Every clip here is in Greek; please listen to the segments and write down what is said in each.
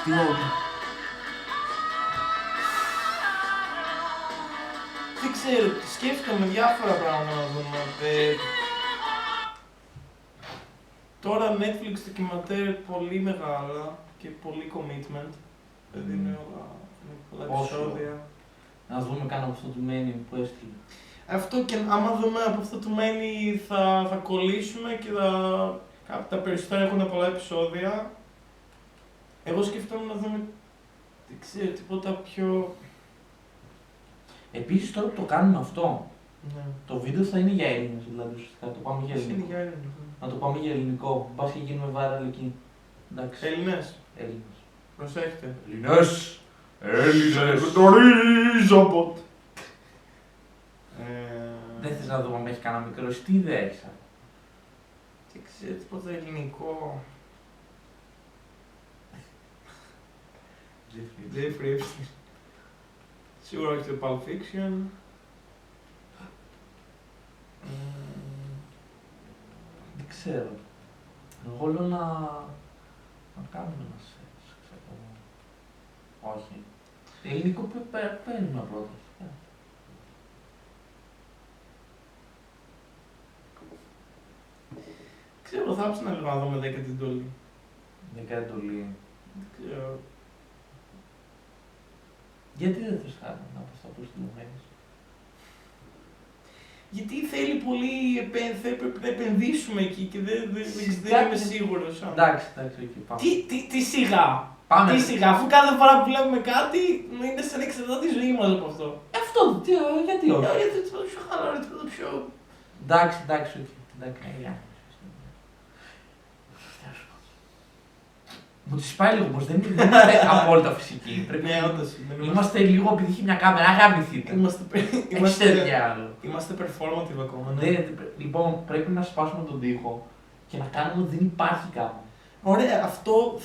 Δεν ξέρω, σκέφτομαι διάφορα πράγματα να δούμε. Τώρα Netflix ντοκιματέρ πολύ μεγάλα και πολύ commitment. Δηλαδή είναι πολλά επεισόδια. Να δούμε καν από αυτό το menu που έστειλε. Αυτό και άμα δούμε από αυτό το menu θα κολλήσουμε και τα περισσότερα έχουν πολλά επεισόδια. Εγώ σκεφτόμουν να δούμε, δεν ξέρω, τίποτα πιο... Επίσης τώρα που το κάνουμε αυτό, Ναι. το βίντεο θα είναι για Έλληνες, δηλαδή ουσιαστικά το πάμε για Είναι ελληνικό. για Έλληνες. Να το πάμε για ελληνικό, μπας και γίνουμε viral εκεί. Εντάξει. Έλληνες, Έλληνες. προσέχετε. Έλληνες! Έλληνες! Γνωρίζω. Δεν θες να δούμε αν έχει κανένα μικρό, τι ιδέα έχεις? Δεν ξέρω, τίποτα ελληνικό. Jeffrey Epstein. Σίγουρα όχι το Pulp Fiction. Δεν ξέρω. Εγώ λέω να κάνουμε ένα σεξ, ξέρω. Όχι. Ελληνικό που παίρνουμε πρώτα. Ξέρω, θα άψω λίγο να δούμε 10η εντολή. Δεκάτη εντολή. Δεν ξέρω. Γιατί δεν θες να προστατούς την ομένη? Γιατί θέλει πολύ, πρέπει να επενδύσουμε εκεί και δεν είμαι σίγουρος. Εντάξει, εκεί πάμε. Τι σιγά. Πάμε. Τι σιγά, αφού κάθε φορά που βλέπουμε κάτι είναι σαν να εξαρτάται τη ζωή μας από αυτό. Αυτό, γιατί όχι? Γιατί το πιο χαλαρό, το πιο... Εντάξει, όχι. Μου τις πάει λίγο πως δεν είμαστε απόλυτα φυσικοί. Ναι, όντως. Είμαστε λίγο επειδή έχει μια κάμερα, αγαμηθείτε. Είμαστε performative ακόμα. Λοιπόν, πρέπει να σπάσουμε τον τοίχο και να κάνουμε ότι δεν υπάρχει κάμερα. Ωραία, αυτό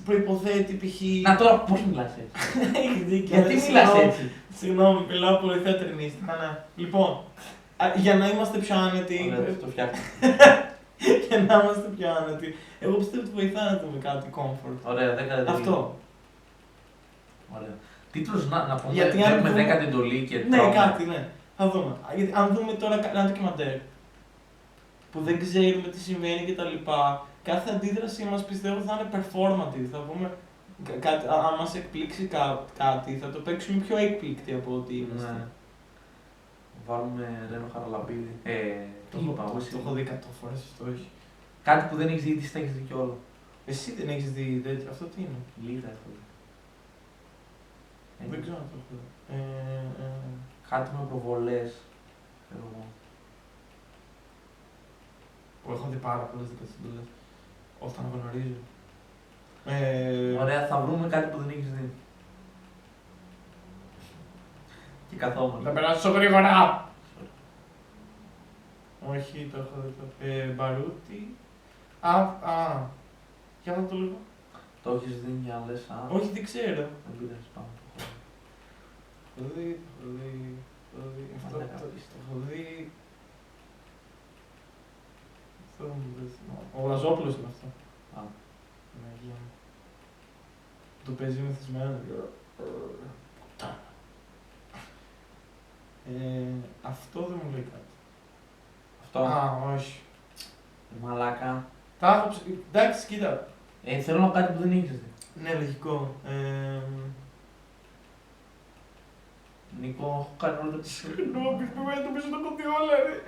προϋποθέτει π.χ. Να τώρα πώς μιλάς έτσι? Γιατί μιλάς έτσι? Συγγνώμη, μιλάω πολύ θεατρινίστικα. Λοιπόν, για να είμαστε πιο άνετοι. Το φτιάχνω. Για να είμαστε πιο άνετοι. Εγώ πιστεύω ότι βοηθάει να δούμε κάτι comfort. Ωραία, 10η. Αυτό. Ωραία. Τίτλος να πούμε, Γιατί αν έχουμε δούμε- 10η εντολή και Ναι, τρώμε. κάτι, ναι. Θα δούμε. Γιατί αν δούμε τώρα ένα ντοκιμαντέρ που δεν ξέρουμε τι συμβαίνει κτλ. Κάθε αντίδρασή μας πιστεύω θα είναι performative. Θα πούμε, αν μας εκπλήξει κάτι, θα το παίξουμε πιο έκπληκτοι από ό,τι είμαστε. Ναι. Βάλουμε Ρένο Χαραλαμπίδη. Το έχω δει 100 φορές αυτό, όχι. Κάτι που δεν έχεις δει, τι θα έχεις δει κιόλα. Εσύ δεν έχεις δει τέτοιο, αυτό τι είναι? Λίγα έχω δει. Δεν ξέρω αν το έχω δει. Κάτι με προβολές. Ξέρω εγώ. Που έχω δει πάρα πολλές δικασίες. Όταν γνωρίζω. Ωραία, θα βρούμε κάτι που δεν έχεις δει. Και καθόμαστε. Θα περάσω γρήγορα! Όχι, το έχω δει. Μπαρούτι. Για να το λίγο. Το έχεις δει για να λες, Όχι, δεν ξέρω. Δεν πειράζει, πάμε. Το έχω δει. Αυτό Μαλάκα, το απίστευτο. έχω δει. Αυτό δεν θυμάμαι. Ο Λαζόπουλος είναι αυτό. Α. Ναι, Αγία μου. Το παίζει μεθυσμένο. Αυτό δεν μου λέει κάτι. Αυτό. Όχι. Μαλάκα. Τα έχω εντάξει, κοίτα. Θέλω να πω κάτι που δεν έχεις δει. Ναι, λογικό. Νίκο, έχω κάνει όλα τα Συγγνώμη, το πίσω το κοπεί όλα, ρε.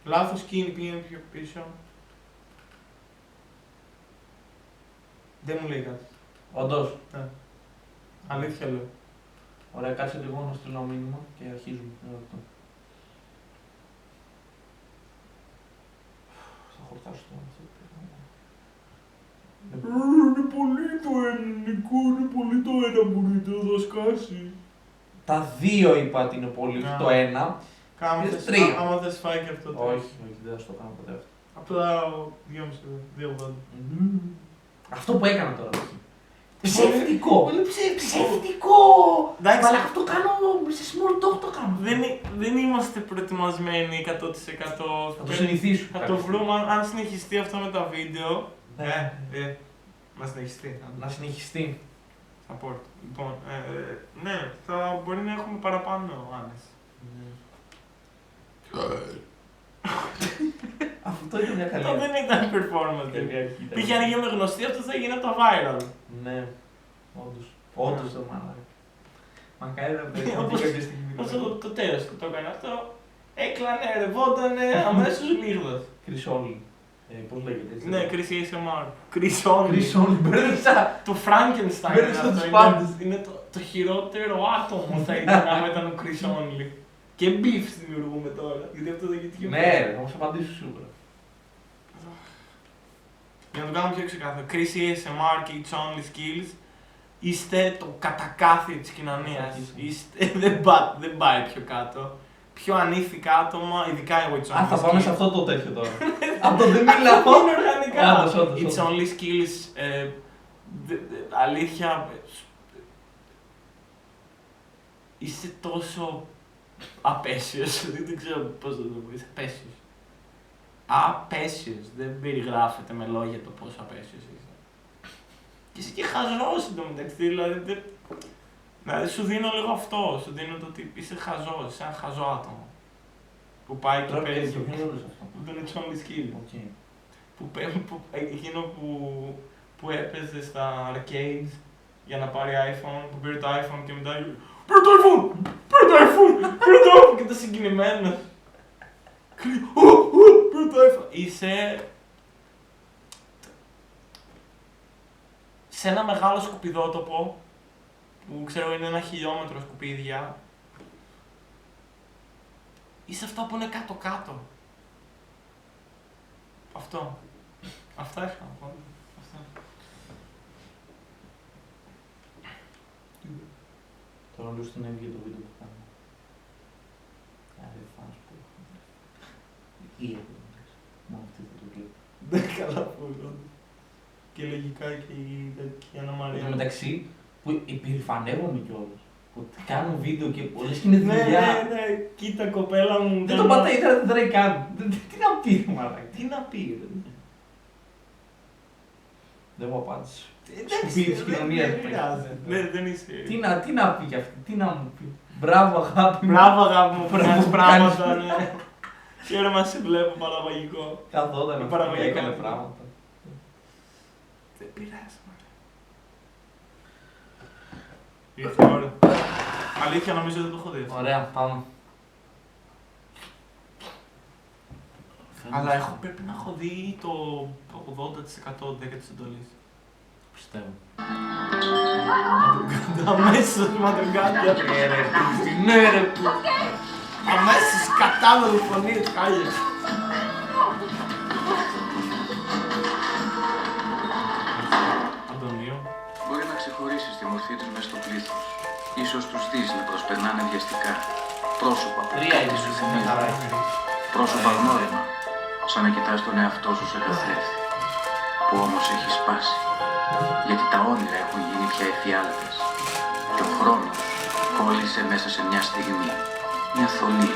Λάθος σκηνή, πήγαινε πιο πίσω. Δεν μου λέει κάτι. Όντως. Αλήθεια λέω. Ωραία, κάτσε λίγο να στείλω ένα μήνυμα και αρχίζουμε. Ένα λεπτό. Θα χορτάσω το αυτό. Είναι πολύ το ελληνικό, είναι πολύ το ένα μπορείτε να σκάσει. Τα δύο είπα ότι είναι πολύ, Α. το ένα. Κάμε Τρία. άμα θες φάει και αυτό. Όχι, δεν θα στο κάνω ποτέ αυτό. Απλά 2,5, 2,80. Αυτό που έκανα τώρα. Ψεύτικο! Πολύ ψεύτικο. Ψεύτικο! Εντάξει. Αλλά αυτό κάνω σε small talk το κάνω. Δεν είμαστε προετοιμασμένοι 100%. Θα το συνηθίσουμε. Θα το βρούμε, αν συνεχιστεί αυτό με τα βίντεο, Να συνεχιστεί. Να συνεχιστεί. Support. Λοιπόν, ναι, θα μπορεί να έχουμε παραπάνω άνες. Αυτό ήταν μια καλή. Αυτό δεν ήταν performance τελικά. Πήγε αν γίνουμε γνωστοί, αυτό θα γίνει το viral. Ναι, όντως το μάλλον. Μακάρι να παίζει Όπως κάποια στιγμή. το τέλος που το έκανε αυτό, έκλανε, ρευότανε, αμέσως λίγος. Κρυσόλι. Πώς λέγεται έτσι. Ναι, Chris ASMR. Chris Κρυσόλι, μπέρδεψα. Του Frankenstein. Μπέρδεψα τους είναι- πάντες. Είναι το χειρότερο άτομο θα ήταν άμα ήταν ο Chris Only. Και beefs δημιουργούμε τώρα, γιατί αυτό το YouTube. Ναι, ρε, θα μας απαντήσω σίγουρα. Για να το κάνω πιο ξεκάθαρο, Chris ASMR και It's Only Skills είστε το κατακάθι της κοινωνίας. Δεν πάει πιο κάτω. Πιο ανήθικα άτομα, ειδικά εγώ It's Only Skills. Α, θα πάμε σε αυτό το τέτοιο τώρα. Αυτό δεν μιλάω. Είναι οργανικά. Όντως. It's Only Skills, αλήθεια, είσαι τόσο απέσιος, δεν ξέρω πώς να το πω, είσαι απέσιος. Απέσιος, δεν περιγράφεται με λόγια το πόσο απέσιος είσαι. Και είσαι και χαζός εντωμεταξύ, δηλαδή σου δίνω λίγο αυτό, σου δίνω το ότι είσαι χαζός, είσαι ένα χαζό άτομο. Που πάει και παίζει. Το ποιον όλος αυτό. Δεν είναι It's Only Skills. Εκείνο που έπαιζε στα arcades για να πάρει iPhone, που πήρε το iPhone και μετά πήρε το iPhone! Πήρε το iPhone! Και ήταν συγκινημένος. Πήρε το iPhone! Είσαι σε ένα μεγάλο σκουπιδότοπο που ξέρω είναι 1 χιλιόμετρο σκουπίδια. Είσαι αυτό που είναι κάτω-κάτω. Αυτό. Αυτά είχα να πω. Αυτά. Τώρα λέω στην έβγαινε το βίντεο που κάνω. Άρα φάνος που έχω. Ή έχω. Μόνο αυτή θα το κλείνω. Δεν καλά πω. Και λογικά και η Αννα Μαρία. Εν τω μεταξύ, που υπερηφανεύομαι κιόλας. Ότι κάνω βίντεο και πολλές και είναι δουλειά. Ναι, κοίτα κοπέλα μου. Δεν το πατάει, ήθελα δεν τρέχει καν. Τι να πει, μαλάκα. Τι να πει, ρε. Δεν μου απάντησε. Εντάξει, Σκουπίδι της κοινωνίας. δεν πειράζει. Δεν είσαι. Τι να πει κι αυτή, τι να μου πει. Μπράβο αγάπη μου. Μπράβο αγάπη μου που Μπράβο, κάνεις που πράγματα, κάνεις. ναι. Χαίρομαι να σε βλέπω παραγωγικό. Καθόταν αυτό, παραγωγικό. έκανε πράγματα. Δεν πειράζει, μωρέ. Ήρθε η ώρα. Αλήθεια νομίζω δεν το έχω δει. Ωραία, πάμε. Αλλά πρέπει να έχω δει το 80% 10 της εντολής. Πιστεύω. Αμέσως μαντργκάτια. Ναι ρε. Αμέσως κατάλογο φωνή, χάλια. Αντωνίου. Μπορεί να ξεχωρίσει τη μορφή τους μες στο πλήθος. Ίσως τους δεις να προσπερνάνε βιαστικά. Πρόσωπα που Τρία κάτι είναι σου σε θυμίζουν. Πρόσωπα γνώριμα, σαν να κοιτάς τον εαυτό σου σε καθρέφτη. Που όμως έχει σπάσει. Γιατί τα όνειρα έχουν γίνει πια εφιάλτες. Και ο χρόνος κόλλησε μέσα σε μια στιγμή. Μια θολή,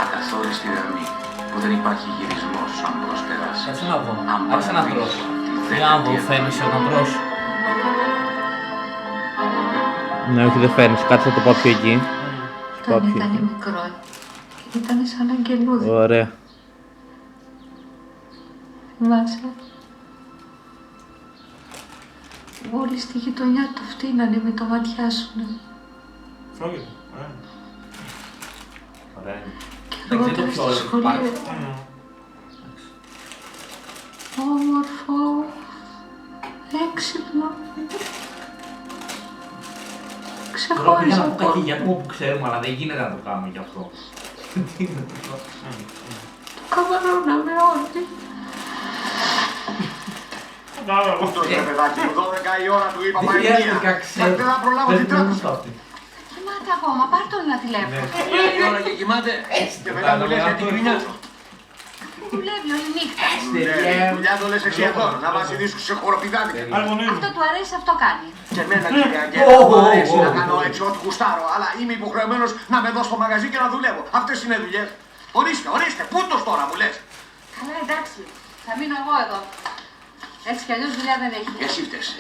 ακαθόριστη γραμμή. Που δεν υπάρχει γυρισμός αν προσπεράσει. Κάτσε να δω. Αν Άρχισε να παραδείξει τρως. τη Για να δω, δέκατη φαίνεσαι εβδομάδα. όταν τρως. Ναι, όχι δεν φαίνεις. Κάτσε να το πάω πιο εκεί. Όταν ήταν μικρό και ήταν σαν αγγελούδι. Ωραία. Θυμάσαι. Όλοι στη γειτονιά το φτύνανε με το ματιάσουνε. Φρόγγεται. Ωραία. Ωραία. Και Δεν ξέρω ερχόταν ποιο στο όλο σχολείο. υπάρχει. Όμορφο, έξυπνο. Τώρα πήγα να Ξεχώριζα πω κάτι από για άτομο που ξέρουμε, αλλά δεν γίνεται να το κάνουμε γι' αυτό. Τι είναι αυτό. το καμαρώναμε όλοι. Πούτος ρε παιδάκι μου, 12 η ώρα του είπα Δεν Μαρία. χρειάζεται να ξέρω. Δεν θα προλάβω την τράπεζα. τράπεζα. Κοιμάται ακόμα, πάρ' τον ένα τηλέφωνο. Η ώρα και κοιμάται. Και μετά μου λες για την κρινιά σου. Δουλεύει όλη νύχτα. Ναι, δουλειά το λες εσύ εδώ, να βάζει δίσκους σε χοροπηδάδικα. Αρμονίδη. Αυτό του αρέσει, αυτό κάνει. Και εμένα κύριε Αγγέλα, μου αρέσει να κάνω έτσι ό,τι γουστάρω, αλλά είμαι υποχρεωμένος να με δω στο μαγαζί και να δουλεύω. Αυτές είναι δουλειές. Ορίστε, ορίστε, πούτος τώρα μου λες. Καλά, εντάξει. Θα μείνω εγώ εδώ. Έτσι κι αλλιώς δουλειά δεν έχει.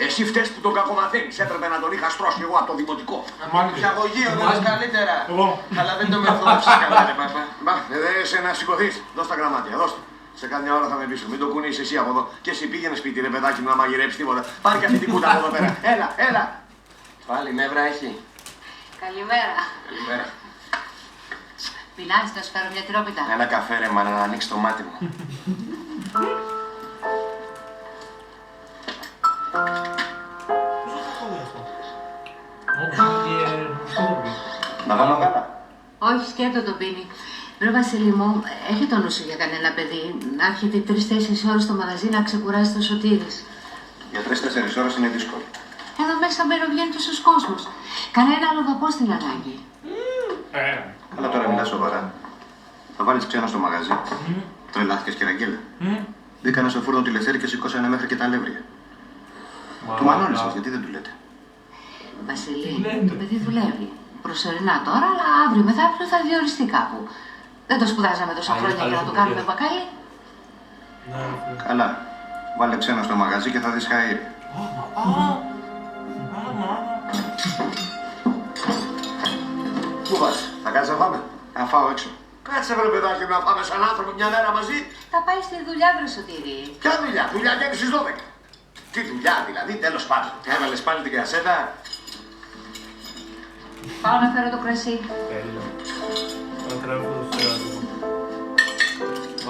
Εσύ φταίς που τον κακομαθαίνεις. Έπρεπε να τον είχα στρώσει εγώ από το δημοτικό. Ψαγωγείο δεν είναι καλύτερα. Εγώ. Αλλά δεν το μεθόδεψες καλά, ρε παπά. Μπα, σε να σηκωθείς. Δώσ' τα γραμμάτια, δώσ' τα. Σε κάμια ώρα θα με πείσω. Μην το κουνείς εσύ από εδώ. Και εσύ πήγαινε σπίτι, ρε παιδάκι μου, να μαγειρέψεις τίποτα. Πάρε και αυτή την κούτα από εδώ πέρα. Έλα. Πάλι νεύρα έχει. Καλημέρα. Καλημέρα. Πεινάζεις, θα σου φέρω μια τυρόπιτα. Ένα καφέ ρε μάνα να ανοίξει το μάτι μου. Να γάλα. Όχι, σκέτο το πίνει. Βρε Βασίλη μου, έχει το νου σου για κανένα παιδί να έρχεται 3-4 ώρες στο μαγαζί να ξεκουράσει το Σωτήρης. Για 3-4 ώρες είναι δύσκολο. Εδώ μέσα μπαίνει τόσος κόσμος. Κανένα άλλο δαπό στην ανάγκη. Αλλά τώρα μιλάς σοβαρά. Θα βάλεις ξένα στο μαγαζί. Τρελάθηκες και ραγγέλα. Μπήκανε στο φούρνο τη Λευτέρη και σηκώσανε μέχρι και τα αλεύρια. Του Μανώλη σας, γιατί δεν του λέτε. Βασίλη, το παιδί δουλεύει. Προσωρινά τώρα, αλλά αύριο μεθαύριο θα διοριστεί κάπου. Δεν το σπουδάζαμε τόσα χρόνια για να το κάνουμε μπακάλι. Καλά. Βάλε ξένα στο μαγαζί και θα δεις χαΐρι. Πού πας, θα κάτσεις να φάμε. Να φάω έξω. Κάτσε βρε παιδάκι να φάμε σαν άνθρωποι μια μέρα μαζί. Θα πάει στη δουλειά, βρε Σωτήρη. Ποια δουλειά, δουλειά βγαίνει στις 12. Τι δουλειά δηλαδή, τέλος πάντων. Έβαλες πάλι την κρασέτα. Πάω να φέρω το κρασί. Τέλειο. Θα τρέχω το στέατο.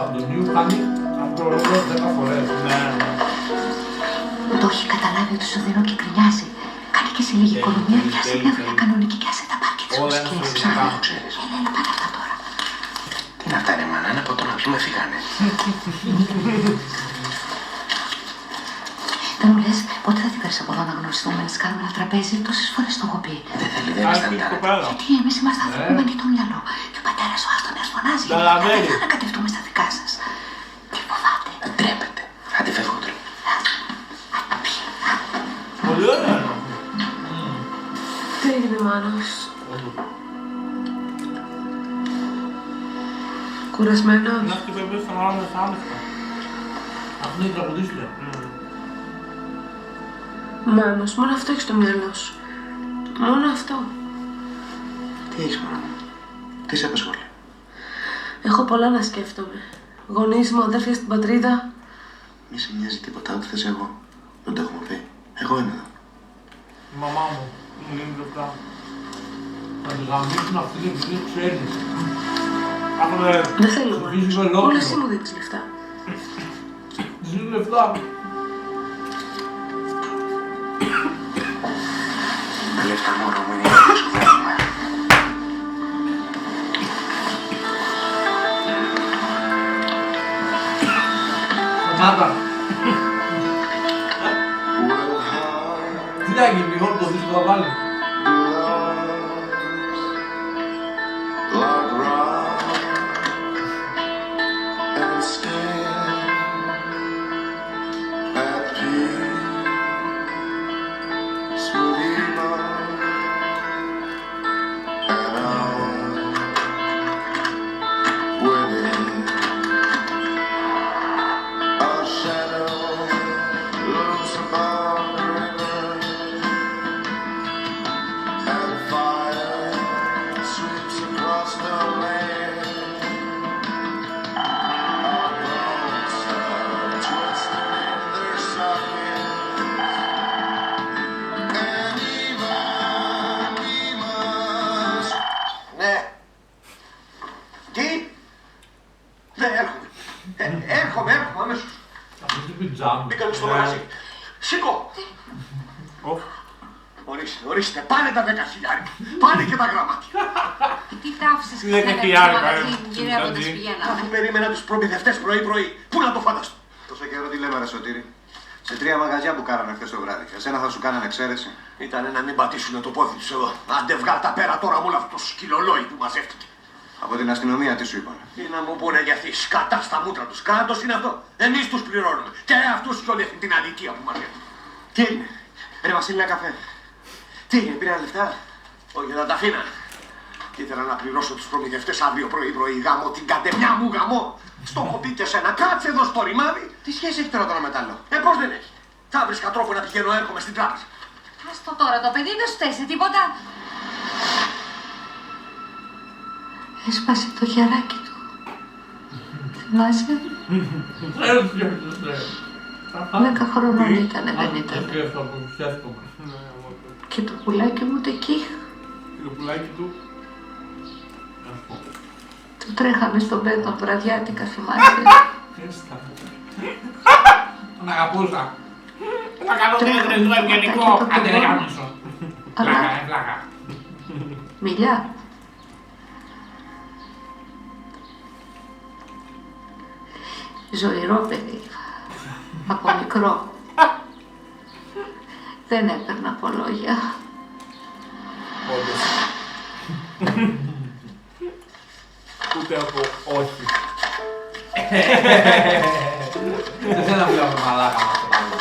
Αντωνίου κάνει αυτό το ρόλο 10 φορές. Ναι. Το έχει καταλάβει ότι σου δίνω και κρινιάζει. Κάνει και σε λίγη οικονομία, πιάσε μια δουλειά κανονική και άσε τα πάρκια της μουσικές. Ψάχνω, το ξέρεις. Έλα, πάρε αυτά τώρα. Τι να φτάνει μάνα, ένα ποτό να πιούμε φύγανε. Δεν μου λες, πότε θα την φέρεις από εδώ να γνωριστούμε, να κάνουμε ένα τραπέζι, τόσες φορές το έχω πει. Δεν θέλει, δεν είναι σταντάρα. Γιατί εμείς είμαστε άνθρωποι με ανοιχτό μυαλό. Και ο πατέρας ο Άστονας φωνάζει. Καταλαβαίνει. Δεν θα ανακατευτούμε στα δικά σας. Τι φοβάται. Δεν τρέπεται. Άντε φεύγω τώρα. Πολύ ωραία. Τι έγινε, Μάνος? Κουρασμένος? Να αυτή πρέπει να κάνω μεθάνυχτα. Αυτό είναι η τραγουδίστρια. Μάνος, μόνο αυτό έχεις στο μυαλό σου. Μόνο αυτό. Τι έχεις μάνα μου, τι σε απασχολεί. Έχω πολλά να σκέφτομαι. Γονείς μου, αδέρφια στην πατρίδα. Μη σε νοιάζει τίποτα, ό,τι θες εγώ. Δεν το έχουμε πει. Εγώ είμαι εδώ. Η μαμά μου μου δίνει λεφτά. Θα τη γαμίσουν αυτή την επειδή ξέρει. Δεν θέλω, Μάνος. Όλο Μόνο εσύ μου δίνεις λεφτά. Της δίνει λεφτά. Τα λεφτά μωρό μου είναι το σκουβέρμα. Σταμάτα. Τι θα γίνει, όλο το δίσκο θα βάλει. Έρχομαι αμέσως. Μπήκανε στο μαγαζί. Σήκω. Ορίστε, πάνε τα 10.000. Πάνε και τα γραμμάτια. Τι τάφισες και Δεν δεν έχει έρθει άλλο, το μαγαζί γυρεύοντας πηγαίναμε. Αφού περίμενα τους προμηθευτές πρωί-πρωί. Πού να το φανταστώ. Τόσο καιρό τι λέμε, ρε Σωτήρη. Σε 3 μαγαζιά που κάνανε χθες το βράδυ. Εσένα θα σου κάνανε εξαίρεση. Ήτανε να μην πατήσουνε το πόδι τους εδώ. Άντε βγάλ' τα πέρα τώρα με όλο αυτό το σκυλολόι που μαζεύτηκε. Από την αστυνομία τι σου είπανε. Τι να μου πούνε για αυτή σκατά στα μούτρα τους. Κράτος είναι αυτό. Εμείς τους πληρώνουμε. Και αυτούς κι όλη αυτή την αδικία που μαζεύουν. Τι έγινε. Ρε Βασίλη, ένα καφέ. Τι έγινε, πήραν λεφτά. Όχι, θα τα αφήνα. Ήθελα να πληρώσω τους προμηθευτές αύριο πρωί-πρωί. Γαμώ την κατεμιά μου, γαμώ. Στο έχω πει και σένα, κάτσε εδώ στο ρημάδι. Τι σχέση έχει τώρα το μετάλλο? Πώς δεν έχει. Θα βρίσκα τρόπο να πηγαίνω έρχομαι στην τράπεζα. Άστο τώρα, το παιδί δεν σου θέσει τίποτα. Έσπασε το χεράκι του. Θυμάσαι? 10 χρονών ήτανε, δεν ήταν. Και το πουλάκι μου εκεί. Το πουλάκι του. Του τρέχαμε στον πέδο βραδιάτικα, θυμάσαι? Τον αγαπούσα. Θα κάνω το ευγενικό. Άντε δεν γάμισω. Πλάκα. Μιλιά. Ζωηρό παιδί. Από μικρό. Δεν έπαιρνα από λόγια. Όντως. Ούτε από όχι. Δεν θέλω να μιλάω με μαλάκα μας το πράγμα.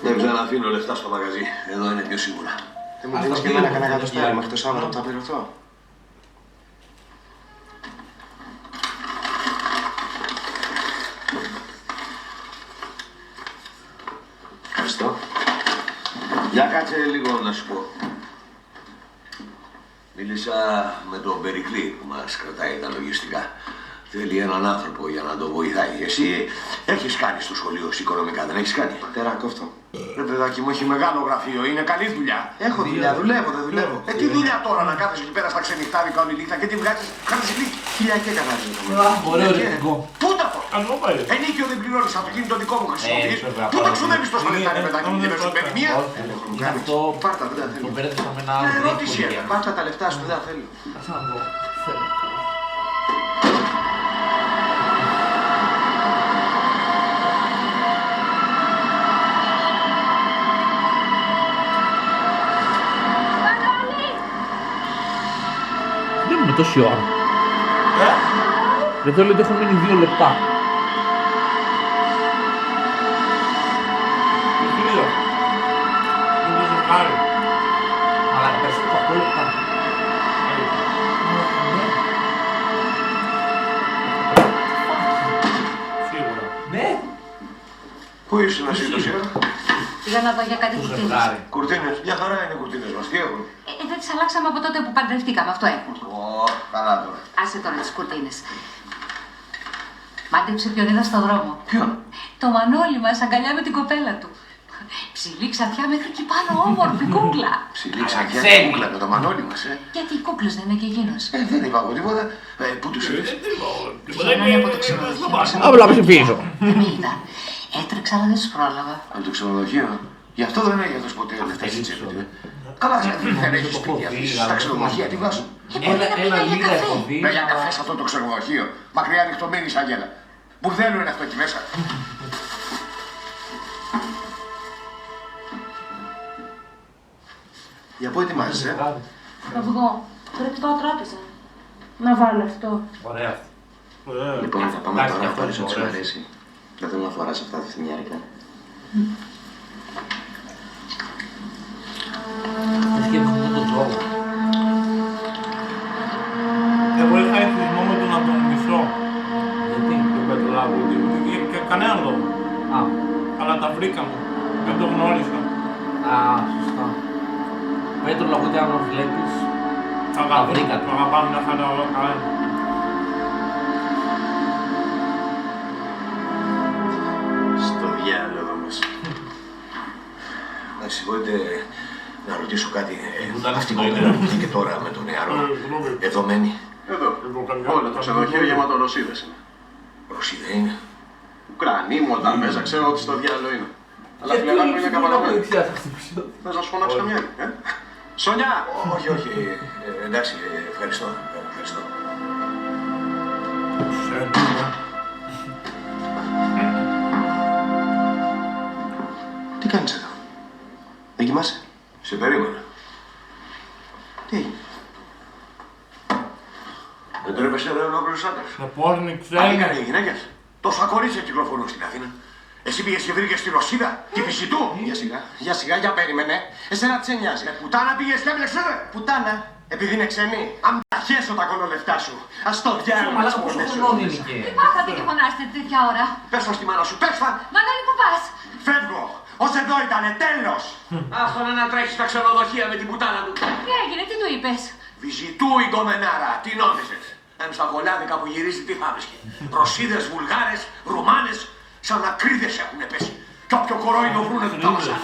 Δεν ξαναφήνω λεφτά στο μαγαζί. Εδώ είναι πιο σίγουρα. Δεν μου δίνεις και εμένα κανένα εκατοστάρι μέχρι το Σάββατο που θα πληρωθώ. Ευχαριστώ. Για κάτσε λίγο να σου πω. Μίλησα με τον Περικλή που μας κρατάει τα λογιστικά. Θέλει έναν άνθρωπο για να τον βοηθάει. Εσύ έχεις κάνει στο σχολείο οικονομικά, δεν έχεις κάνει? Πατέρα, κόφτω. Ρε παιδάκι μου, έχει μεγάλο γραφείο, είναι καλή δουλειά. Έχω δουλειά, δουλεύω, δεν δουλεύω. Τι δουλειά τώρα να κάθεσαι εκεί πέρα στα ξενυχτάδικα όλη νύχτα και τι βγάζεις, κάνεις ηλίκη. Χιλιά και κανάλι. Ωραίο ρυθμικό. Πού τα πω! Ενίκιο δεν πληρώνεις, αυτοκίνητο δικό μου χρησιμοποιείς. Πού το ξοδεύεις τόσο λεφτά, ρε παιδάκι μου, και δεν σου παίρνει μία. Γι' αυτό Πάρτα, δεν τα το θέλω. μπέρδεψα με ένα άλλο. Ερώτηση πολύ. έλα. Πάρτα τα λεφτά σου, δεν τα θέλω. Ας να δω. Δεν είμαι τόση ώρα. Εδώ λέει ότι έχουν μείνει 2 λεπτά. Αλλά τα περισσότερα 8 λεπτά. Σίγουρα. Ναι. Πού ήσουν εσύ τόση ώρα? Πήγα να δω για κάτι Το κουρτίνες. ζευγάρι. Κουρτίνες, μια χαρά είναι κουρτίνες μας, τι έχουν? Δεν τις αλλάξαμε από τότε που παντρευτήκαμε, αυτό έχουν. Καλά τώρα. Άσε τώρα τις κουρτίνες. Μάντεψε ποιον είδα στον δρόμο. Ποιον? Το Μανώλη μας, αγκαλιά με την κοπέλα του. Ψηλή ξαφιά μέχρι εκεί πάνω, όμορφη κούκλα. Ψηλή ξαφιά Ξένη. και κούκλα με το Μανώλη μας, Γιατί οι κούκλες δεν είναι και εκείνος. Δεν είπα εγώ τίποτα. Πού τους είδες? Βγαίνανε από το ξενοδοχείο. Απλά ψηφίζω. Δεν με είδα. Έτρεξα, αλλά δεν τους πρόλαβα. Από το ξενοδοχείο. Γι' αυτό δεν έγινε ποτέ λεφτά στην τσέπη του. Καλά, δεν έχει σπίτι αυτή. Στα ξενοδοχεία τι βάζουν? Ένα λίγα έχω δει. Με για καφέ σε αυτό το ξενοδοχείο. Μακριά ανοιχτωμένη εισαγγέλα. Μπουρδέλο είναι αυτό εκεί μέσα. Για πού ετοιμάζεσαι? Θα βγω. Πρέπει πάω τράπεζα. Να βάλω αυτό. Ωραία. Λοιπόν, θα πάμε Εντάξει, τώρα να αυτό πάρεις ό,τι σου ωραίο. αρέσει. Δεν θέλω να φοράς αυτά τα θυμιάρικα. Θες και έχουμε τον τρόπο. Εγώ είχα εθισμό με τον να τον μισώ. Γιατί? Τον Πετρολάβο. Και κανέναν λόγο. Α, Αλλά τα βρήκαμε. Δεν το γνώρισα. σωστά. Πέτρο, λόγω ότι αν το βλέπεις, Τα βρήκατε. Το αγαπάμε μια χαρά όλα καλά. Στο διάλογο εδώ μας. Να συγχωρείτε να ρωτήσω κάτι. Αυτή η κοπέλα που βγήκε τώρα με τον νεαρό, εδώ μένει? Εδώ. Όλο το ξενοδοχείο γεμάτο Ρωσίδες είναι. Ρωσίδα είναι? Ουκρανοί, Μολδαβέζα, ξέρω ότι στο διάλογο είναι. Αλλά φιλαράκο είναι καπανωμένο. Θες να σου φωνάξω καμιά άλλη, Σόνια! Όχι, όχι. Εντάξει, ευχαριστώ. Ευχαριστώ. Τι κάνεις εδώ? Δεν κοιμάσαι? Σε περίμενα. Τι έγινε? Δεν τρέπεσαι ρε ολόκληρος άντρας? Με πώς είναι Τι ξένοι. έκανε οι γυναίκες? Τόσα κορίτσια κυκλοφορούν στην Αθήνα. Εσύ πήγες και βρήκες τη Ρωσίδα, τη φυσιτού. Για σιγά, για περίμενε. Εσένα τι σε νοιάζει? Πουτάνα πήγες και έμπλεξε ρε. Πουτάνα. Επειδή είναι ξένοι, αν τα χέσω τα κονολεφτά σου. Ας το διάλογο. Αλλά πόσο χρονών είναι και. Τι πάθατε και φωνάστε τέτοια ώρα. Πες το στη μάνα σου, πες τα. Μανώλη, πού πας? Φεύγω. Ως εδώ ήτανε, τέλος. Άστον να τρέχει στα ξενοδοχεία με την πουτάνα του. Τι έγινε, τι του είπες? Βυζιτού η γκομενάρα, τι νόμιζες? Στα κολάδικα που γυρίζει τι θα βρίσκει. Ρωσίδες, Βουλγάρες, Ρουμάνες, σαν ακρίδες έχουνε πέσει. Κι όποιο κορόιδο βρούνε του τα μασάνε.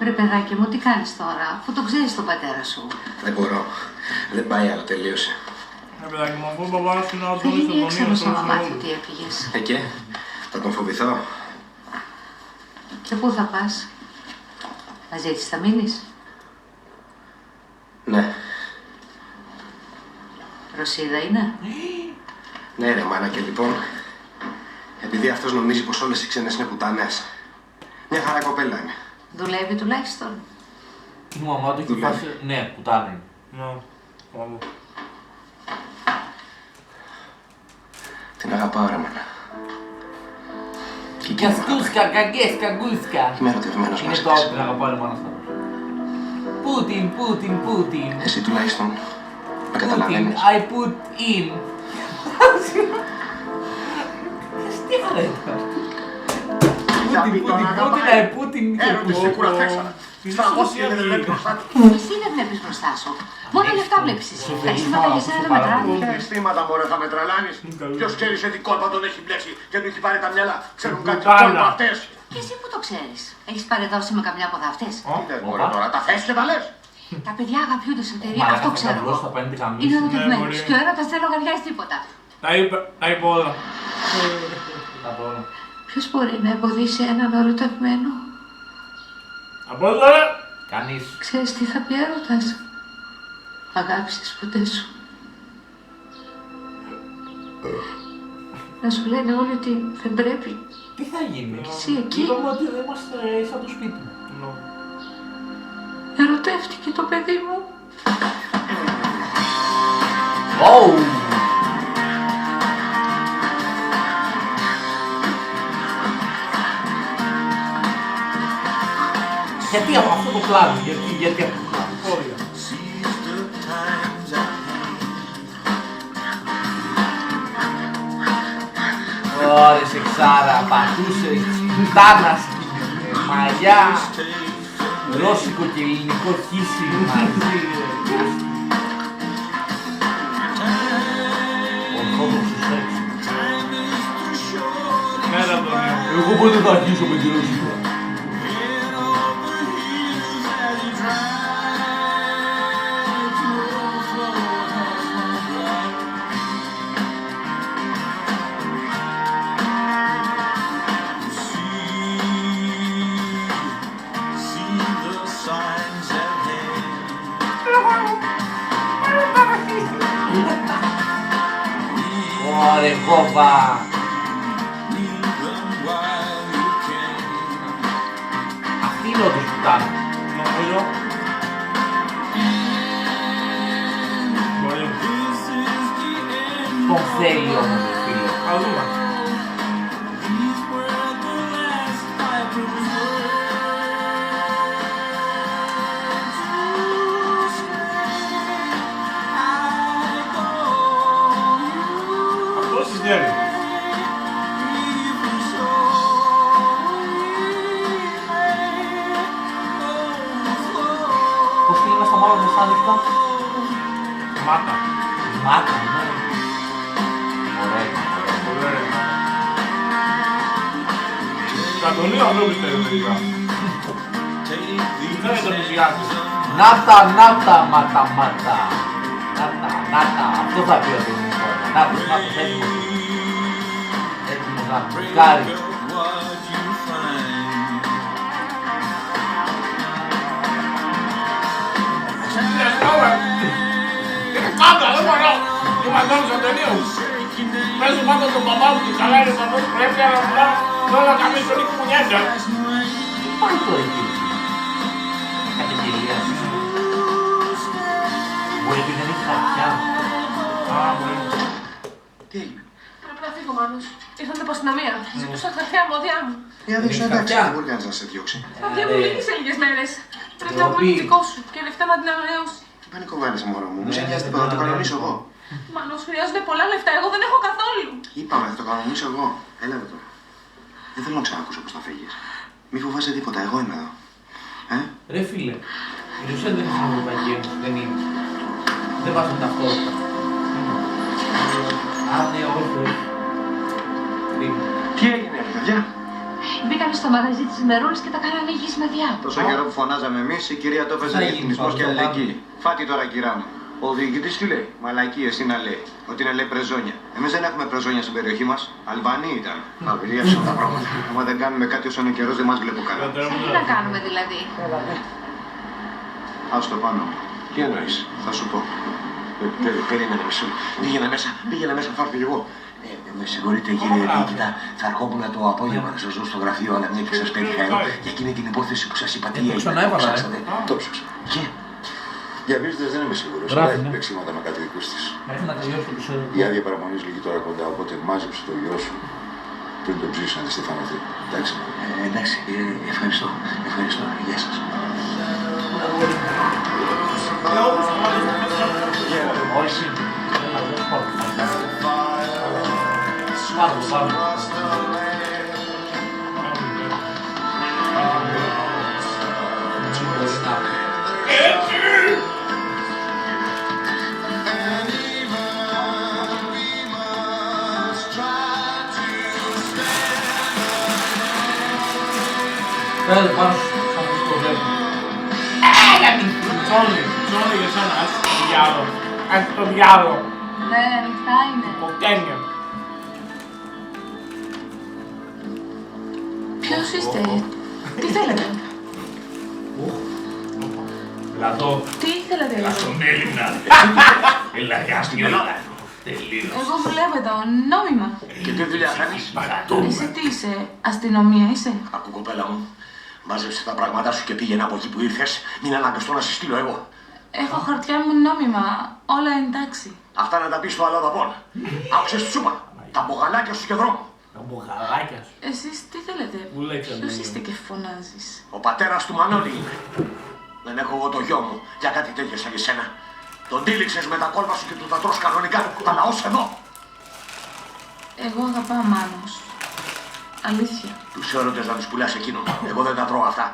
Ρε παιδάκι μου, τι κάνεις τώρα, αφού το ξέρεις τον πατέρα σου? Δεν μπορώ. Δεν πάει άλλο, τελείωσε. Ρε παιδάκι μου, αφού ο μπαμπάς είναι ο Θα Αντώνης γίνει στον έξαλλο στο Αντώνη, μαμάτι ότι έφυγες. Και, θα τον φοβηθώ. Και πού θα πας? Μαζί της θα μείνεις? Ναι. Ρωσίδα είναι? Ναι ρε μάνα, και λοιπόν, επειδή αυτός νομίζει πως όλες οι ξένες είναι πουτάνες, μια χαρά κοπέλα είναι. Δουλεύει τουλάχιστον. Η μαμά του έχει φάσει. Ναι, πουτάνα είναι. Ναι, πάμε. Την αγαπάω ρε μάνα. Και Κασκούσκα, καγκέσκα, γκούσκα. είμαι ερωτευμένος Είναι μαζί το της. που την αγαπάει η μάνα στα. Πούτιν, Πούτιν, Πούτιν. Εσύ τουλάχιστον με Πούτιν, καταλαβαίνεις. I put in. Τι αρέτα. Πούτιν, Πούτιν, I put in. Έρωτες σε κουραφέξανα. Στραβός και δεν βλέπει μπροστά του. Εσύ δεν βλέπεις μπροστά σου. Μόνο λεφτά βλέπεις εσύ. Τα αισθήματα για σένα δεν μετράνε. Αισθήματα μωρέ θα με τρελάνεις. Ποιος ξέρει σε τι κόλπα τον έχει μπλέξει και του έχει πάρει τα μυαλά. Ξέρουν κάτι Πουτάνα. κόλπα αυτές. Και εσύ που το ξέρεις. Έχεις παρεδώσει με καμιά από αυτές? Τι λες μωρέ τώρα, τα θες και τα λες. Τα παιδιά αγαπιούνται σε εταιρεία, Μαλάκα, αυτό ξέρω τα βλώσσα εγώ. θα πάνε τη γαμίση. Είναι Ναι, ερωτευμένος μπορεί. και ο έρωτας δεν λογαριάζει τίποτα. Τα είπε όλα. Τα τώρα. Ποιος μπορεί να εμποδίσει έναν ερωτευμένο? Από τώρα. Κανείς. Ξέρεις τι θα πει έρωτας? Αγάπησες ποτέ σου? Να σου λένε όλοι ότι δεν πρέπει. Τι θα γίνει? Εσύ εκεί. Είπαμε ότι δεν είμαστε σαν το σπίτι μου. Ερωτεύτηκε το παιδί μου. Ωου! Γιατί από αυτό το πλάνο, γιατί από αυτό το πλάνο. Ωρε σεξάρα, πατούσε της πουτάνας την μαλλιά, ρώσικο και ελληνικό χύσι μαζί. Ορθόδοξο σεξ. Μέρα Αντωνίου. Εγώ πότε θα αρχίσω με τη ρωσικό. Ωρε βόβα! Αυτή είναι όντως πουτάνα. Νομίζω. Μπορεί. Τον θέλει όμως, ρε φίλε. Ας δούμε. Αυτός συγγένει. Πώς τη λέμε στα μάλλον μεσάνυχτα? Μάτα. Μάτα, ναι. Ωραία, ωραία. Πολύ ωραία. Πολύ αυτό πιστεύω τελικά. Δεν είναι το ενθουσιάζεις. Νάτα, νάτα, ματα, ματα. Νάτα, νάτα. Αυτό θα πει ο Δήμος. Νάτος, νάτος, έτοιμος. Έτοιμος να μπουκάρει. Είναι κάτω, δεν μπορώ. Είμαι Αντώνης Αντωνίου. Παίζω πάντα τον παπά μου και καλά είναι αυτός που πρέπει να όλα καμίς τον οίκο μου νιέται. Πάει το εκεί. Καταγγελία. Μπορεί επειδή δεν έχει χαρτιά. Α, μπορεί. Τι έγινε? Πρέπει να φύγω, Μάνος. Ήρθαν από αστυνομία. Ζητούσα χαρτιά μόδια μου. Διάδειξε, εντάξει, δεν μπορεί κανείς να σε διώξει. Θα βγαίνουν λίγες σε λίγες μέρες. Πρέπει να βγουν δικό σου και λεφτά να την ανανεώσει. Τι πανικοβάλλεις, μωρό μου, μου σε νοιάζει τίποτα, να το κανονίσω εγώ. Μάνος, χρειάζονται πολλά λεφτά. Εγώ δεν έχω καθόλου. Είπαμε, θα το κανονίσω εγώ. Έλα εδώ τώρα. Δεν θέλω να ξανακούσω πως θα φύγεις. Μη φοβάσαι τίποτα, εγώ είμαι εδώ. Ρε φίλε, η Ρωσία δεν είναι στην Ευρωπαϊκή Ένωση, δεν είναι. Δεν βάζουν ταυτότητα. Αν ναι, όχι. Τι έγινε, παιδιά? Μπήκαν στο μαγαζί της Μερούλης και τα κάνανε γυσμεδιά. Τόσο καιρό που φωνάζαμε εμείς, η κυρία το έπαιζε εθνισμός και αλληλεγγύη. Φάτη τώρα, κυρά μου. Ο διοικητής τι λέει? Μαλακή, εσύ να λέει. Ότι είναι λέει πρεζόνια. Εμείς δεν έχουμε πρεζόνια στην περιοχή μας. Αλβανοί ήταν. Αβηρίευσαν τα πράγματα. Άμα δεν κάνουμε κάτι όσο είναι καιρός, δεν μας βλέπω καλά. Τι να κάνουμε δηλαδή? Ας το πάνω. Τι εννοείς? Θα σου πω. Περίμενε μισό. Πήγαινε μέσα, θα έρθω κι εγώ. Με συγχωρείτε κύριε Δίκητα, θα ερχόμουν το απόγευμα να σας δω στο γραφείο, αλλά μια και σας πέτυχα εδώ για εκείνη την υπόθεση που σας είπα τι έγινε. Το ψάξα. Και Για βίζητες δεν είμαι σίγουρος, αλλά Γράφει, έχει ναι. παίξιματα με κάτι δικούς της. Μέχρι να τελειώσει το επεισόδιο. Η άδεια παραμονής λύγει τώρα κοντά, οπότε μάζεψε το γιο σου πριν τον ψήσει να τη στεφανωθεί. Εντάξει. εντάξει, ευχαριστώ. Γεια σας. Όχι. Πάμε. Πέρα πάνω σαν τους προβλέπουν. Τζόνι για σένα, ας το διάλο. Ας το διάλο. Ναι, ανοιχτά είναι. Κοκκένιο. Ποιος είστε? Τι θέλετε? Λατό. Τι θέλετε? Στον Έλληνα. Ελαγιάστηκε όλα. Τελείως. Εγώ δουλεύω εδώ, νόμιμα. Και τι δουλειά κάνεις? Εσύ τι είσαι, αστυνομία είσαι? Ακού κοπέλα μου, μάζεψε τα πράγματά σου και πήγαινε από εκεί που ήρθες. Μην αναγκαστώ να σε στείλω εγώ. Έχω χαρτιά μου νόμιμα, όλα εντάξει. Αυτά να τα πεις στο άλλο δαπών. Άκουσες τη σούπα. Τα μπογαλάκια σου και δρόμο. Τα μπογαλάκια σου. Εσείς τι θέλετε? Μου λέξατε. Ποιος είστε και φωνάζεις? Ο πατέρας του Μανώλη είναι. Δεν έχω εγώ το γιο μου για κάτι τέτοιο σαν εσένα. Τον τύλιξες με τα κόλπα σου και του τα τρως κανονικά, αλλά ως εδώ. Εγώ αγαπάω Μάνος. Αλήθεια. Τους έρωτες να τους πουλάς εκείνον. Εγώ δεν τα τρώω αυτά.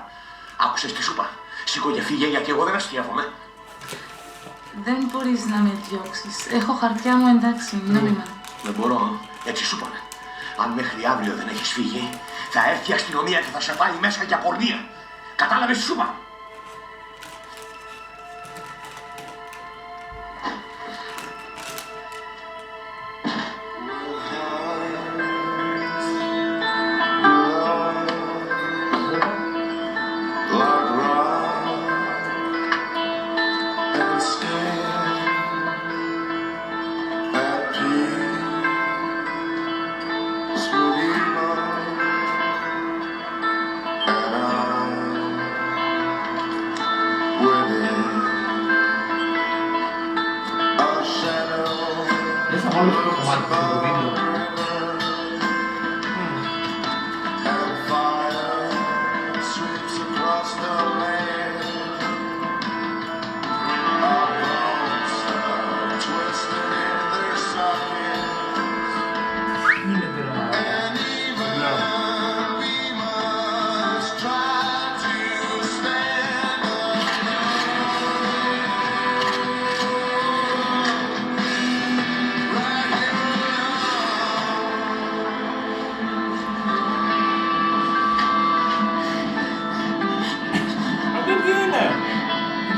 Άκουσες τη σούπα. Σήκω και φύγε γιατί εγώ δεν αστείευομαι. Δεν μπορείς να με διώξεις. Έχω χαρτιά μου εντάξει, νόμιμα. Δεν μπορώ, έτσι σου είπανε. Αν μέχρι αύριο δεν έχεις φύγει, θα έρθει η αστυνομία και θα σε πάει μέσα για πορνεία. Κατάλαβες, σου είπα.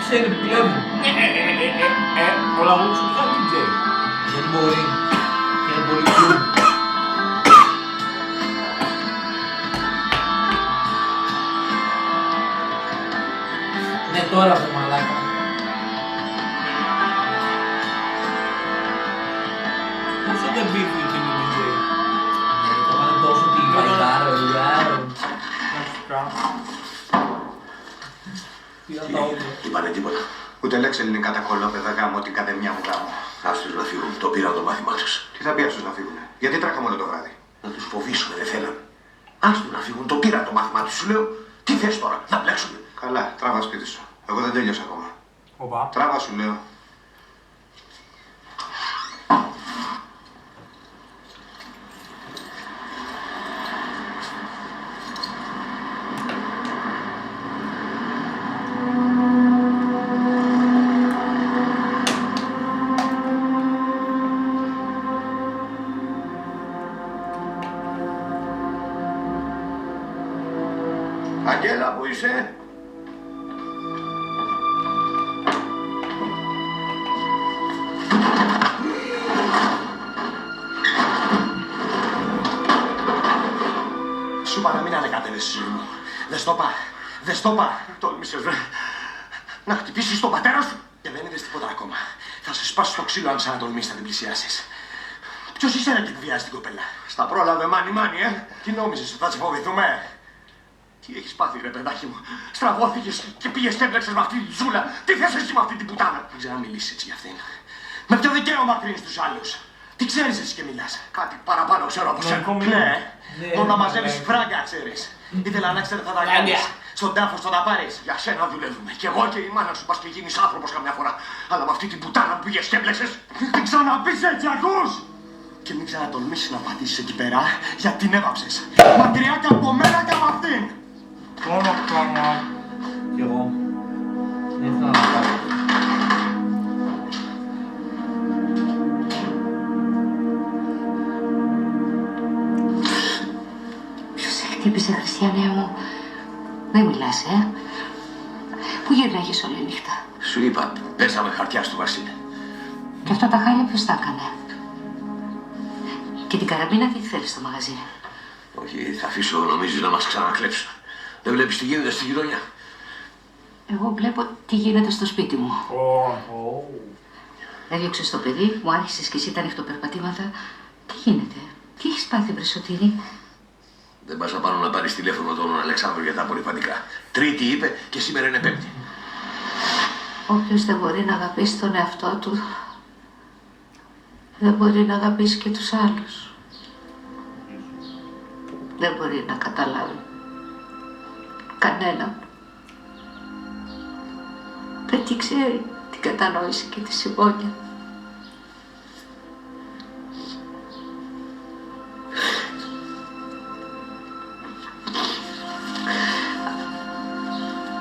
ξέρει, κλέβουν. Ο λαγός σου κάνει DJ. Δεν μπορεί. Και είναι πολύ κλούν. Ναι, τώρα το μαλάκα. Πόσο δεν πείθει και είναι DJ. Ναι, το έκανε τόσο τη γαϊτάρα, Είπανε τίποτα. Ούτε λέξη ελληνικά τα κολόπεδα γάμω την καδεμιά μου γάμω. Ας τους να φύγουν, το πήραν το μάθημά τους. Τι θα πει αυτούς να φύγουνε? Γιατί τρέχαμε όλο το βράδυ? Να τους φοβήσουμε, δεν θέλαν. Ας τους να φύγουν, το πήραν το μάθημά τους. Σου λέω, τι θες τώρα, να μπλέξουμε. Καλά, τράβα σπίτι σου. Εγώ δεν τέλειωσα ακόμα. Οπα. Τράβα σου λέω. Αγγέλα, πού είσαι? Σου είπα να μην ανεκατεύεσαι στη ζωή μου. Δεν στο πά. Δεν στο πά. Τόλμησες, βρε. Να χτυπήσεις τον πατέρα σου. Και δεν είδες τίποτα ακόμα. Θα σε σπάσει το ξύλο αν ξανατολμήσεις να την πλησιάσεις. Ποιος είσαι να την βιάζει την κοπέλα? Στα πρόλαβε μάνι, Τι νόμιζες ότι θα σε φοβηθούμε? Τι έχεις πάθει, ρε παιδάκι μου? Στραβώθηκες και πήγες και έμπλεξες με αυτή τη ζούλα. Τι θες εσύ με αυτή την πουτάνα? Δεν ξέρω να μιλήσεις έτσι για αυτήν. Με ποιο δικαίωμα κρίνεις τους άλλους? Τι ξέρεις εσύ και μιλάς? Κάτι παραπάνω ξέρω από σένα. Ναι, μόνο να μαζεύεις φράγκα ξέρεις. Ήθελα να ξέρω θα τα κάνεις. Στον τάφο θα τα πάρεις. Για σένα δουλεύουμε. Κι εγώ και η μάνα σου πας και γίνεις άνθρωπος καμιά φορά. Αλλά με αυτή την πουτάνα που πήγες και έμπλεξες, δεν ξαναπείς έτσι, ακούς! Και μην ξανατολμήσεις να πατήσεις εκεί πέρα, γιατί την έβαψες. Μακριά και από μένα και από αυτήν. Μόνο πράγμα. Κι εγώ. Δεν ήθελα να πάω. Ποιος σε χτύπησε, Χριστιανέ μου? Δεν μιλάς, Πού γυρνάγες όλη νύχτα? Σου είπα, πέσαμε χαρτιά στο Βασίλη. Και αυτά τα χάλια ποιος τα έκανε? Και την καραμπίνα τι θέλεις στο μαγαζί? Όχι, θα αφήσω, νομίζεις να μας ξανακλέψουν. Δεν βλέπεις τι γίνεται στη γειτονιά? Εγώ βλέπω τι γίνεται στο σπίτι μου. Έδιωξες το παιδί, μου άρχισες και εσύ τα νυχτοπερπατήματα. Τι γίνεται, τι έχεις πάθει, βρε Σωτήρη? Δεν πας απάνω να πάρεις τηλέφωνο τον Αλεξάνδρου για τα απορριπαντικά. Τρίτη είπε και σήμερα είναι Πέμπτη. Όποιος δεν μπορεί να αγαπήσει τον εαυτό του, δεν μπορεί να αγαπήσει και τους άλλους. Δεν μπορεί να καταλάβει κανέναν. Δεν τη ξέρει την κατανόηση και τη συμπόνια.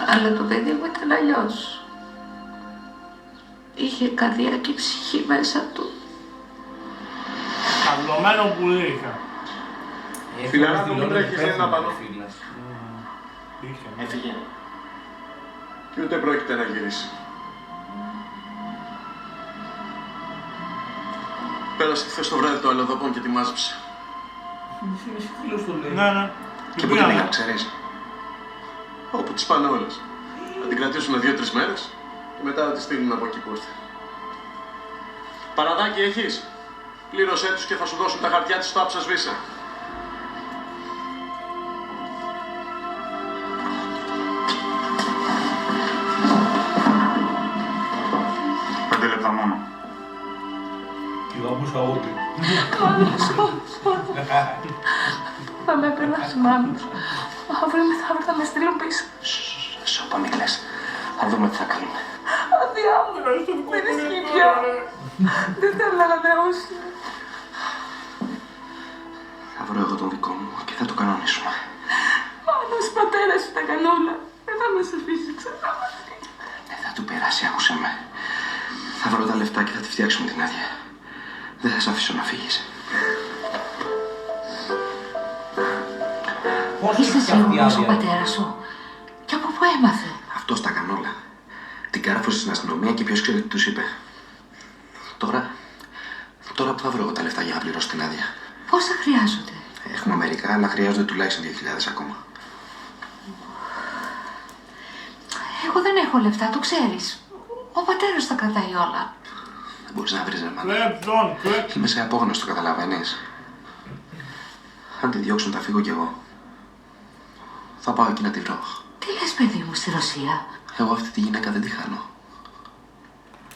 Αλλά το παιδί μου ήταν αλλιώς. Είχε καρδιά και ψυχή μέσα του. Καυλωμένο πουλί είχα. Φιλαράκο μου, τρέχεις ένα πάνω. Έφυγε. Και ούτε πρόκειται να γυρίσει. Πέρασε χθες το βράδυ το αλλοδαπών και τη μάζεψε. Φίλος το λέει. Ναι. Και πού την πήγαν, ξέρεις? Όπου τις πάνε όλες. Θα την κρατήσουν 2-3 μέρες και μετά θα τη στείλουν από εκεί που ήρθε. Παραδάκι έχεις? Πλήρωσέ τους και θα σου δώσουν τα χαρτιά της στο άψα σβήσα. 5 λεπτά μόνο. Και εγώ μπούσα ό,τι. Θα με περάσει, μάλλον. Αύριο μεθαύριο θα με στείλουν πίσω. Σώπα, μη κλαις. Θα δούμε τι θα κάνουμε. Αδειά μου, δεν ισχύει πια. Δεν θέλω να ανανεώσει. Θα βρω εγώ τον δικό μου και θα το κανονίσουμε. Μάλλον ο πατέρας σου τα κανόλα. Δεν θα μας αφήσει ξανά μαζί. Δεν θα του περάσει, άκουσε με. Θα βρω τα λεφτά και θα τη φτιάξουμε την άδεια. Δεν θα σε αφήσω να φύγεις. Είσαι σίγουρος ο πατέρας σου? Και από πού έμαθε? Αυτός τα έκανε όλα. Την κάρφωσε στην αστυνομία και ποιος ξέρει τι τους είπε. Τώρα που θα βρω εγώ τα λεφτά για να πληρώσω την άδεια. Πόσα χρειάζονται? Έχουμε μερικά, αλλά χρειάζονται τουλάχιστον 2.000 ακόμα. Εγώ δεν έχω λεφτά, το ξέρεις. Ο πατέρας τα κρατάει όλα. Δεν μπορείς να βρεις, ρε μάνα. Κλέψον. Είμαι σε απόγνωστο, καταλαβαίνεις. Αν τη διώξουν, θα φύγω κι εγώ. Θα πάω εκεί να τη βρω. Τι λες, παιδί μου, στη Ρωσία? Εγώ αυτή τη γυναίκα δεν τη χάνω.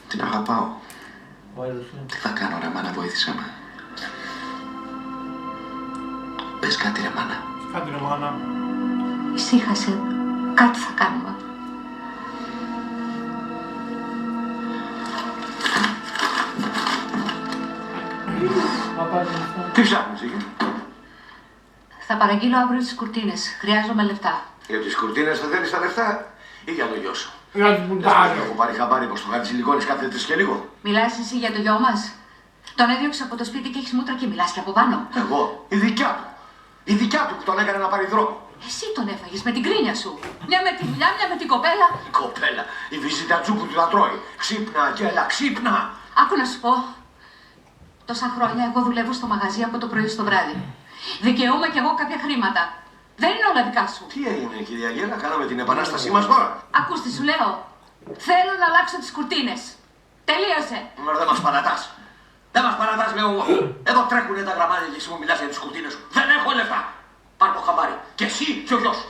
Την αγαπάω. Τι θα κάνω, ρε μάνα, βοήθησέ με. Πες κάτι, ρε μάνα. Κάτι ρε μάνα. Ησύχασε. Κάτι θα κάνουμε. Τι ψάχνεις εκεί? Θα παραγγείλω αύριο τις κουρτίνες. Χρειάζομαι λεφτά. Για τις κουρτίνες θα θέλεις τα λεφτά ή για το γιο σου? Για την πουτάρι. Έχω πάρει χαμπάρι πως το Χατζηλικόνης κάθε 3 και λίγο. Μιλάς εσύ για το γιο μας? Τον έδιωξε από το σπίτι και έχεις μούτρα και μιλάς και από πάνω. Εγώ, η δικιά του. Η δικιά του που τον έκανε να πάρει δρόμο. Εσύ τον έφαγες με την κρίνια σου. Μια με τη δουλειά, μια με την κοπέλα. Η κοπέλα, η βυζιτατζού που του τα τρώει. Ξύπνα, Αγγέλα, ξύπνα. Άκου να σου πω. Τόσα χρόνια εγώ δουλεύω στο μαγαζί από το πρωί στο βράδυ. Δικαιούμαι κι εγώ κάποια χρήματα. Δεν είναι όλα δικά σου. Τι έγινε, κυρία Αγγέλα, κάναμε την επανάστασή μας τώρα. Ακούστε, σου λέω. Θέλω να αλλάξω τις κουρτίνες. Τελείωσε. Μα δεν μας παρατάς. Δεν μας παρατάς με εγώ. Εδώ τρέχουνε τα γραμμάτια και εσύ μου μιλάς για τις κουρτίνες σου. Δεν έχω λεφτά. Πάρ' το χαμπάρι. Και εσύ και ο γιος σου.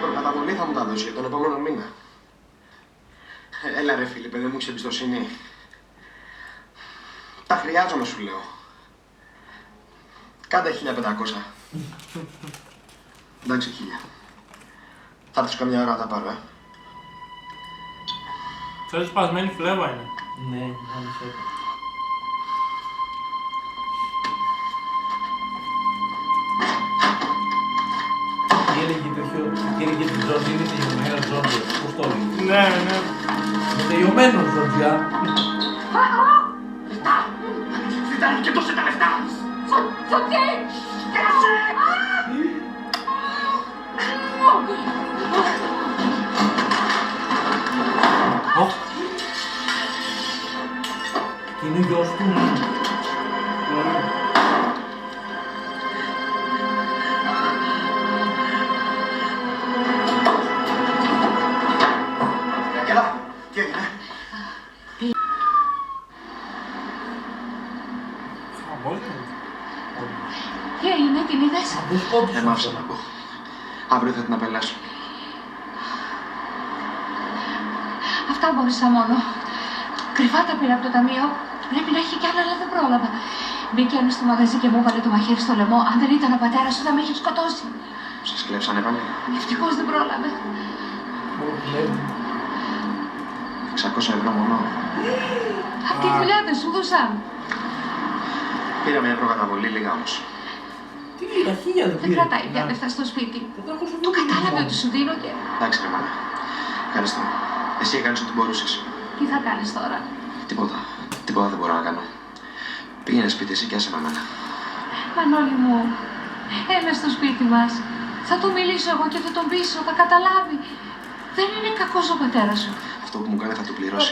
Προκαταβολή θα μου τα δώσει για τον επόμενο μήνα. Έλα ρε Φίλιππε, δεν μου έχεις εμπιστοσύνη. Τα χρειάζομαι σου λέω. Κάντε 1.500. Εντάξει, 1.000. Θα έρθεις καμιά ώρα να τα πάρω, Ξέρεις σπασμένη φλέβα είναι. Ναι, άνοιξε. Τι έλεγε την Τζόρτζι, είναι τελειωμένο Τζόρτζι, πώς το έλεγε. Ναι. Είναι τελειωμένο Τζόρτζια. Λεφτά! Λεφτά και δώσε τα λεφτά! Σωτή! Και είναι ο γιος του. Αγγέλα, τι έγινε? Τι έγινε, την είδες? Δεν μ' άφησα να πω. Αύριο θα την απελάσω. Αυτά μπόρεσα μόνο. Κρυφά τα πήρα από το ταμείο. Πρέπει να έχει κι άλλα, αλλά δεν πρόλαβα. Μπήκε ένα στο μαγαζί και μου έβαλε το μαχαίρι στο λαιμό. Αν δεν ήταν ο πατέρας σου, θα με είχε σκοτώσει. Σας κλέψανε πάλι. Ευτυχώς δεν πρόλαβε. 600 ευρώ μόνο. Απ' τη δουλειά δεν σου δώσαν. Πήρα μια προκαταβολή, λίγα όμως. Τι λίγα, 1.000 δεν Δεν πήρε. κρατάει πια λεφτά στο σπίτι. Το κατάλαβε ότι σου δίνω και. Εντάξει ρε μάνα. Ευχαριστώ. Εσύ έκανες ό,τι μπορούσες. Τι θα κάνεις τώρα? Τίποτα δεν μπορώ να κάνω. Πήγαινε σπίτι εσύ και άσε με εμένα. Μανώλη μου, έλα στο σπίτι μας. Θα του μιλήσω εγώ και θα τον πείσω, θα καταλάβει. Δεν είναι κακός ο πατέρας σου. Αυτό που μου κάνει θα το πληρώσει.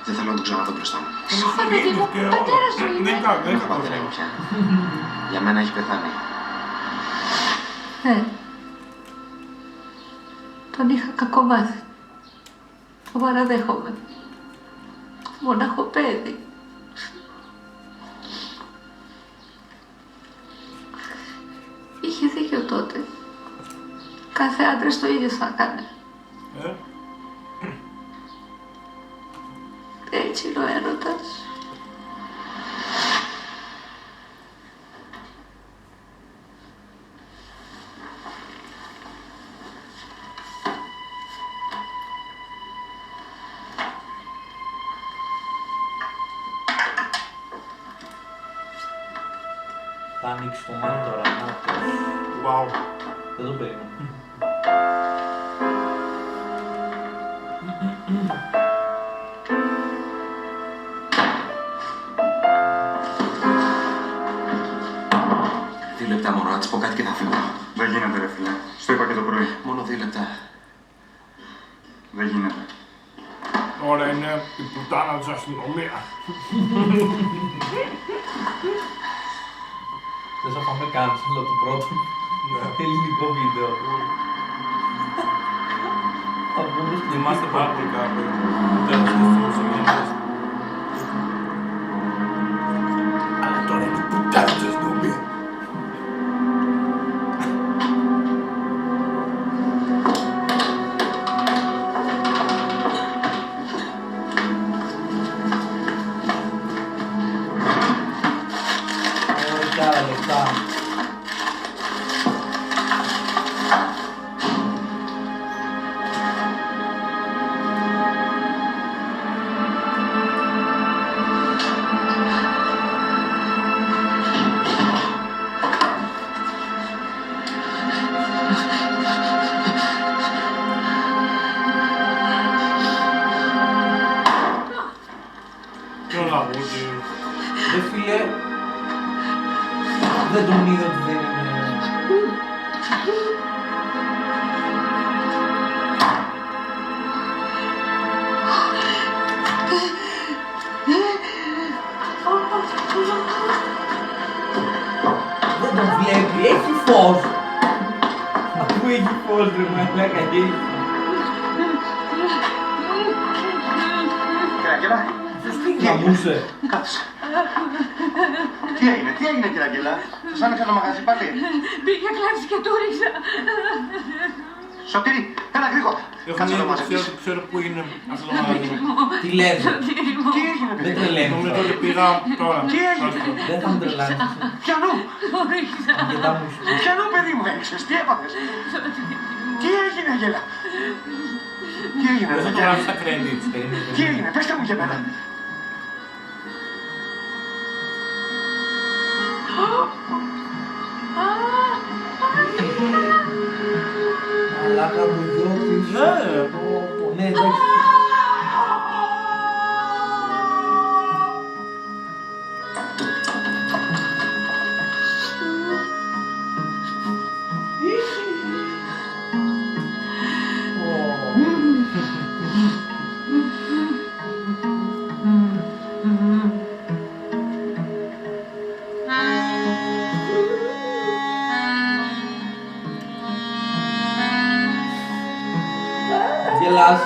Δεν θέλω να το ξαναδώ μπροστά μου. Σώπα, παιδί μου, ο πατέρας σου είναι. Δεν έχω πατέρα εγώ πια. Για μένα έχει πεθάνει. Τον είχα κακό μάθει. Το παραδέχομαι. Μοναχό παιδί. Είχε δίκιο τότε. Κάθε άντρας το ίδιο θα έκανε. Έτσι είναι ο έρωτας. Θα ανοίξει το μάτι τώρα, να το. Wow. Δεν το περίμενα. Δύο λεπτά μόνο, να της πω κάτι και θα φύγω. Δεν γίνεται, ρε φίλε. Στο είπα και το πρωί. Μόνο 2 λεπτά. Δεν γίνεται. Τώρα είναι η πουτάνα της αστυνομίας. Δεν θα πάμε cancel το πρώτο ελληνικό βίντεο. Θα πούμε στην Είμαστε πάρα πολύ κάπου. Τέλος της συγγενές. Αλλά τώρα είναι η πουτάνα της αστυνομίας. και άλλα λεφτά. Ρε φίλε, δεν τον είδα ότι δεν είναι... Δεν τον βλέπει, έχει φως! Αφού έχει φως ρε μαλάκα, έχει. Κυραγγέλα, Τι γαμούσε. κάτσε. Τι έγινε Κυραγγέλα, σας άνοιξα το μαγαζί πάλι. Πήγε κλάψει και του ρίξα. Σωτήρη, έλα γρήγορα. Κάτσε να το μαζευτείς. Ξέρω πού είναι αυτό το μαγαζί. Τι λες, Τι έγινε δεν παιδί. τρελαίνεις. Νομίζω ότι πήγα τώρα. Τι έγινε. Δεν θα με τρελάνεις. Πιανού, Το ρίξα. Αρκετά μου σου. πιανού παιδί μου έριξες, τι έπαθες. Τι έγινε Γέλα. Τι έγινε Δεν θα ρε, το γράψει στα credits. τι έγινε, πέστε μου για μένα. Μαλάκα μου γιώτης. Ναι. Ναι, εντάξει. Γελάς.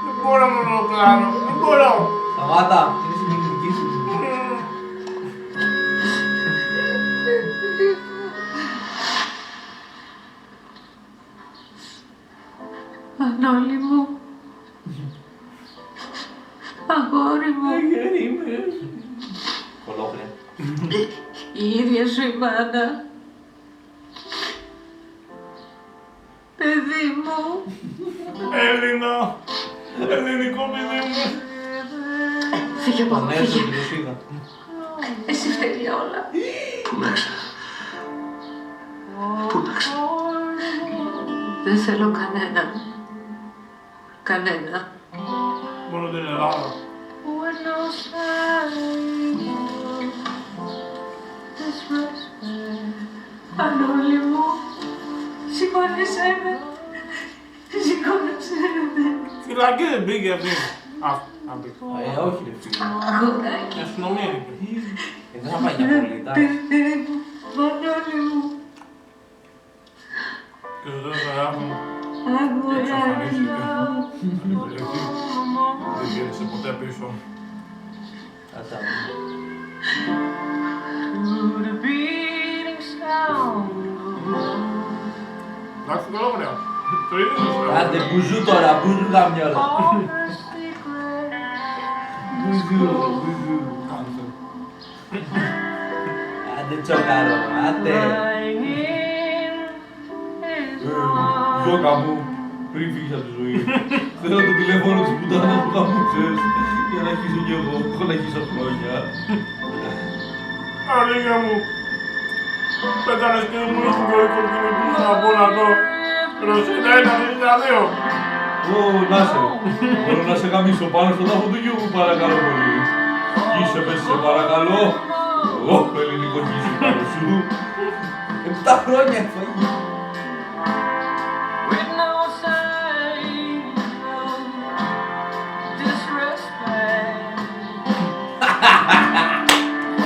Δεν μπορώ να το κάνω. Δεν μπορώ. Σταμάτα, είναι συγκινητική σου. Μανώλη μου. Αγόρι μου. Κολόπλε. Η ίδια σου η μάνα. Παιδί μου. Έλληνα. Ελληνικό παιδί μου. Φύγε από εδώ, Πανέσου φύγε. και τους είδα. Εσύ φταίει για όλα. Πού να ξέρω. Πού να ξέρω. Δεν θέλω κανέναν. Κανένα. Μόνο την Ελλάδα. Μανώλη μου. Συγχώρεσέ με. Συγχώρεσέ με. Φυλακή δεν πήγε αυτή. Όχι ρε φίλε. Αγοράκι. Η αστυνομία είναι. Δεν θα πάει για πολύ, εντάξει. Παιδί μου. Μανώλη μου. Και στο τέλος θα γράφουν. Αγοράκι. Δεν γύρισε ποτέ πίσω. Κάτσα. Εντάξει, καλά ωραία. Το ίδιο. Άντε μπουζού τώρα, μπουζού γαμιόλα. Μπουζού, μπουζού. Άντε τσοκαρό, άντε. Ζώκα μου, πριν φύγεις από τη ζωή. Θέλω το τηλέφωνο της πουτάνας που χαμούσες για να αρχίσω κι εγώ. Έχω να αρχίσω χρόνια. Αλήθεια μου. Πέταλες και μου στην κορυφή που είχα από να δω. Ρωσίτα 1-2. Ω, να σε. Μπορώ να σε γαμίσω πάνω στον τάφο του γιου μου, παρακαλώ πολύ. Είσαι με σε παρακαλώ. Ω, ελληνικό γύσι πάνω σου. 7 χρόνια έφαγε.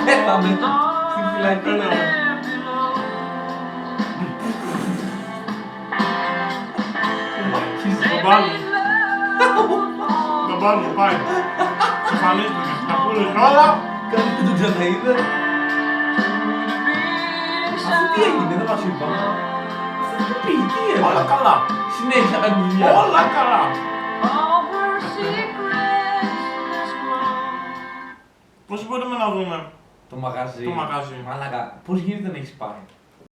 Έφαμε στην φυλακή. Το πάρουμε, πάει. Ξεφανίστηκε, τα πούλες όλα. Κάτι που τον ξαναείδε. Αυτό τι έγινε, δεν μας είπα. Αυτό τι πήγε, τι έγινε. Όλα καλά. Συνέχισα κάνει δουλειά. Όλα καλά. Πώς μπορούμε να δούμε Το μαγαζί. το μαγαζί? Μαλάκα, πώς γίνεται να έχεις πάει.